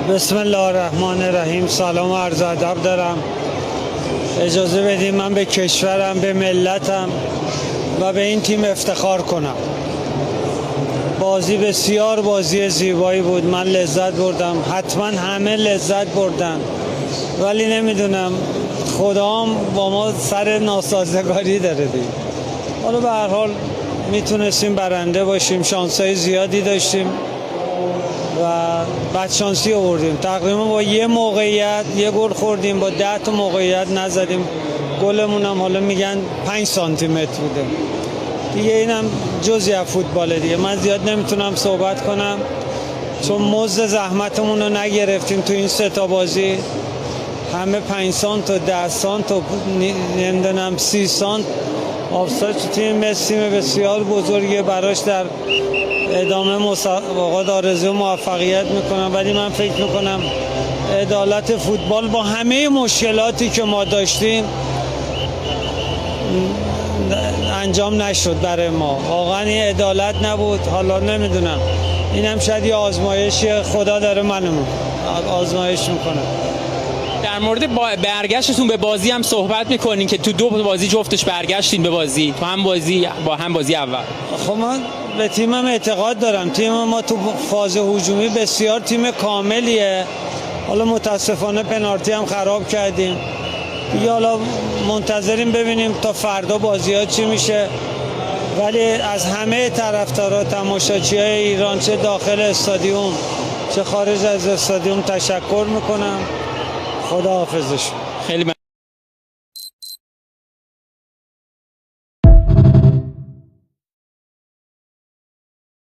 بسم الله الرحمن الرحیم. سلام و عرض ادب دارم. اجازه بدید من به کشورم، به ملتم و به این تیم افتخار کنم. بازی بسیار بازی زیبایی بود. من لذت بردم، حتما همه لذت بردن، ولی نمیدونم خدام با ما سر ناسازگاری داره دیگه. حالا به هر حال میتونستیم برنده باشیم، شانسای زیادی داشتیم و بدشانسی آوردیم. تقریبا با یه موقعیت یه گل خوردیم، با 10 تا موقعیت نزدیم. گلمون هم حالا میگن 5 سانتی متر بوده دیگه. اینم جزئی از فوتباله دیگه. من زیاد نمیتونم صحبت کنم چون مزد زحمتمون رو نگرفتیم تو این 3 تا بازی. همه 5 سانت و 10 سانت و نمیدونم 30 سانت. آفساید تیم مسی بسیار بزرگه براش. در ادامه مسابقات آرزو موفقیت میکنم، ولی من فکر میکنم عدالت فوتبال با همه مشکلاتی که ما داشتیم انجام نشد برای ما. واقعا این عدالت نبود. حالا نمیدونم، اینم شاید یه آزمایشی خدا داره منو آزمایش میکنه. در مورد برگشتتون به بازی هم صحبت میکنین که تو 2 بازی جفتش برگشتین به بازی، تو هم بازی اول. خب من به تیمم اعتقاد دارم. تیم ما تو فاز هجومی بسیار تیم کاملیه. حالا متاسفانه پنالتی هم خراب کردیم دیگه. حالا منتظریم ببینیم تا فردا بازی ها چی میشه، ولی از همه طرفدارا، تماشاچیای ایران، چه داخل استادیوم چه خارج از استادیوم تشکر میکنم. خدا حافظشون. خیلی